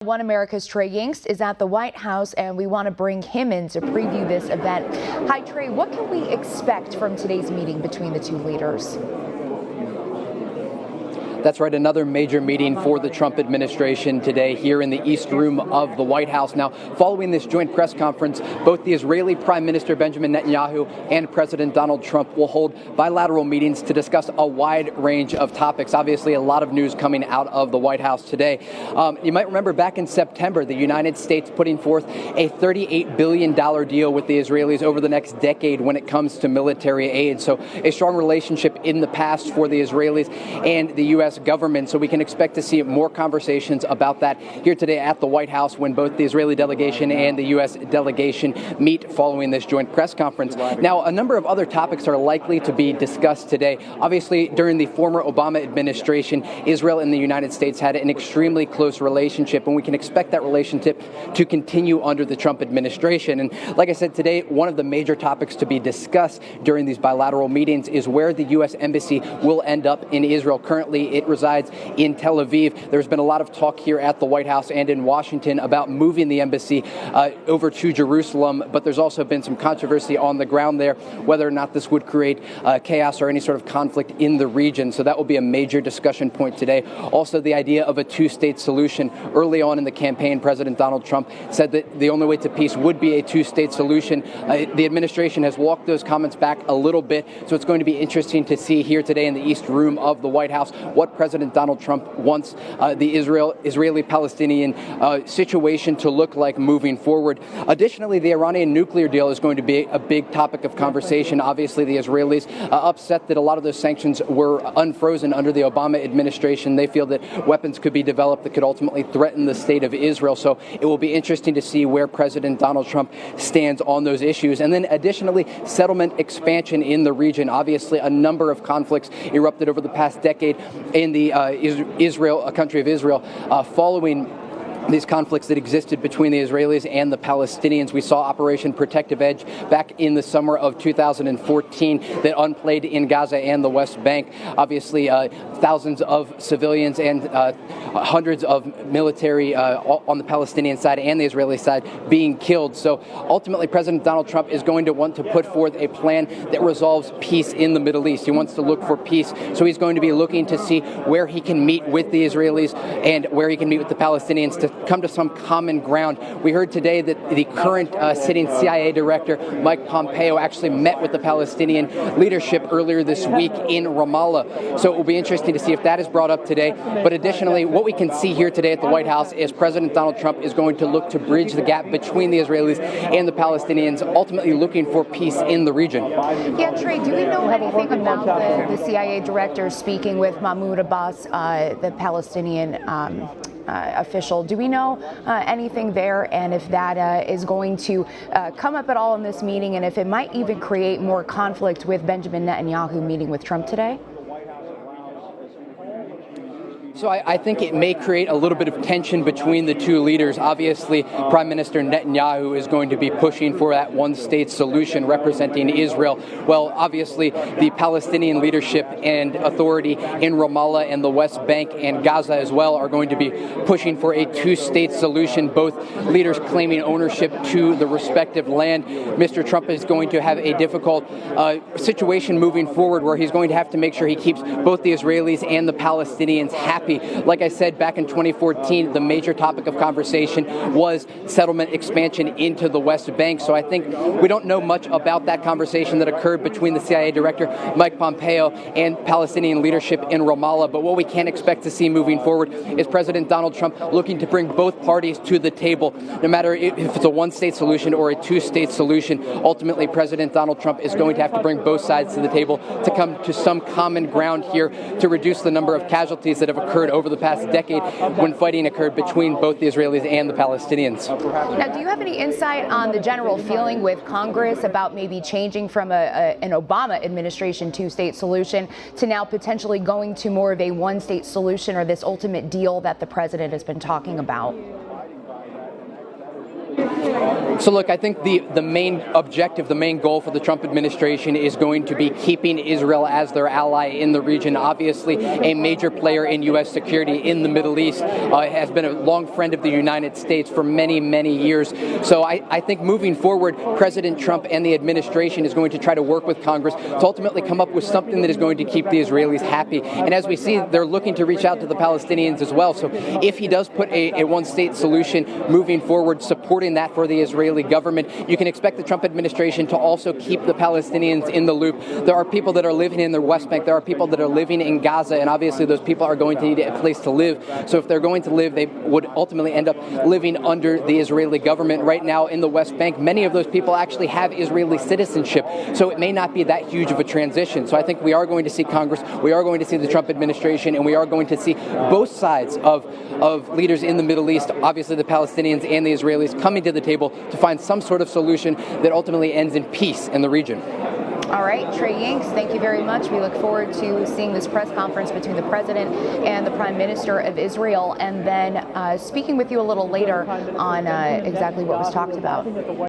One America's Trey Yingst is at the White House, and we want to bring him in to preview this event. Hi, Trey. What can we expect from today's meeting between the two leaders? That's right, another major meeting for the Trump administration today here in the East Room of the White House. Now, following this joint press conference, both the Israeli Prime Minister Benjamin Netanyahu and President Donald Trump will hold bilateral meetings to discuss a wide range of topics. Obviously, a lot of news coming out of the White House today. You might remember back in September, the United States putting forth a $38 billion deal with the Israelis over the next decade when it comes to military aid. So a strong relationship in the past for the Israelis and the U.S. government, so we can expect to see more conversations about that here today at the White House when both the Israeli delegation and the U.S. delegation meet following this joint press conference. Now, a number of other topics are likely to be discussed today. Obviously, during the former Obama administration, Israel and the United States had an extremely close relationship, and we can expect that relationship to continue under the Trump administration. And like I said today, one of the major topics to be discussed during these bilateral meetings is where the U.S. embassy will end up in Israel. Currently, it resides in Tel Aviv. There's been a lot of talk here at the White House and in Washington about moving the embassy over to Jerusalem, but there's also been some controversy on the ground there, whether or not this would create chaos or any sort of conflict in the region. So that will be a major discussion point today. Also, the idea of a two-state solution. Early on in the campaign, President Donald Trump said that the only way to peace would be a two-state solution. The administration has walked those comments back a little bit, so it's going to be interesting to see here today in the East Room of the White House what President Donald Trump wants the Israeli-Palestinian situation to look like moving forward. Additionally, the Iranian nuclear deal is going to be a big topic of conversation. Obviously, the Israelis upset that a lot of those sanctions were unfrozen under the Obama administration. They feel that weapons could be developed that could ultimately threaten the state of Israel. So it will be interesting to see where President Donald Trump stands on those issues. And then additionally, settlement expansion in the region. Obviously, a number of conflicts erupted over the past decade in the country of Israel, following these conflicts that existed between the Israelis and the Palestinians. We saw Operation Protective Edge back in the summer of 2014 that unplayed in Gaza and the West Bank. Obviously, thousands of civilians and hundreds of military on the Palestinian side and the Israeli side being killed. So ultimately, President Donald Trump is going to want to put forth a plan that resolves peace in the Middle East. He wants to look for peace. So he's going to be looking to see where he can meet with the Israelis and where he can meet with the Palestinians to come to some common ground. We heard today that the current sitting CIA director, Mike Pompeo, actually met with the Palestinian leadership earlier this week in Ramallah. So it will be interesting to see if that is brought up today. But additionally, what we can see here today at the White House is President Donald Trump is going to look to bridge the gap between the Israelis and the Palestinians, ultimately looking for peace in the region. Yeah, Trey, do we know anything about the CIA director speaking with Mahmoud Abbas, the Palestinian official? Do we know anything there, and if that is going to come up at all in this meeting, and if it might even create more conflict with Benjamin Netanyahu meeting with Trump today? So I think it may create a little bit of tension between the two leaders. Obviously, Prime Minister Netanyahu is going to be pushing for that one-state solution representing Israel. Well, obviously, the Palestinian leadership and authority in Ramallah and the West Bank and Gaza as well are going to be pushing for a two-state solution, both leaders claiming ownership to the respective land. Mr. Trump is going to have a difficult situation moving forward where he's going to have to make sure he keeps both the Israelis and the Palestinians happy. Like I said, back in 2014, the major topic of conversation was settlement expansion into the West Bank. So I think we don't know much about that conversation that occurred between the CIA director, Mike Pompeo, and Palestinian leadership in Ramallah. But what we can expect to see moving forward is President Donald Trump looking to bring both parties to the table, no matter if it's a one-state solution or a two-state solution. Ultimately, President Donald Trump is going to have to bring both sides to the table to come to some common ground here to reduce the number of casualties that have occurred over the past decade when fighting occurred between both the Israelis and the Palestinians. Now, do you have any insight on the general feeling with Congress about maybe changing from an Obama administration two-state solution to now potentially going to more of a one-state solution, or this ultimate deal that the president has been talking about? So look, I think the main objective, the main goal for the Trump administration is going to be keeping Israel as their ally in the region. Obviously, a major player in U.S. security in the Middle East, has been a long friend of the United States for many, many years. So I think moving forward, President Trump and the administration is going to try to work with Congress to ultimately come up with something that is going to keep the Israelis happy. And as we see, they're looking to reach out to the Palestinians as well. So if he does put a one-state solution moving forward, supporting that for the Israeli government, you can expect the Trump administration to also keep the Palestinians in the loop. There are people that are living in the West Bank. There are people that are living in Gaza, and obviously those people are going to need a place to live. So if they're going to live, they would ultimately end up living under the Israeli government. Right now in the West Bank, many of those people actually have Israeli citizenship, so it may not be that huge of a transition. So I think we are going to see Congress, we are going to see the Trump administration, and we are going to see both sides of leaders in the Middle East, obviously the Palestinians and the Israelis, coming to the table to find some sort of solution that ultimately ends in peace in the region. All right, Trey Yingst, thank you very much. We look forward to seeing this press conference between the president and the prime minister of Israel, and then speaking with you a little later on exactly what was talked about.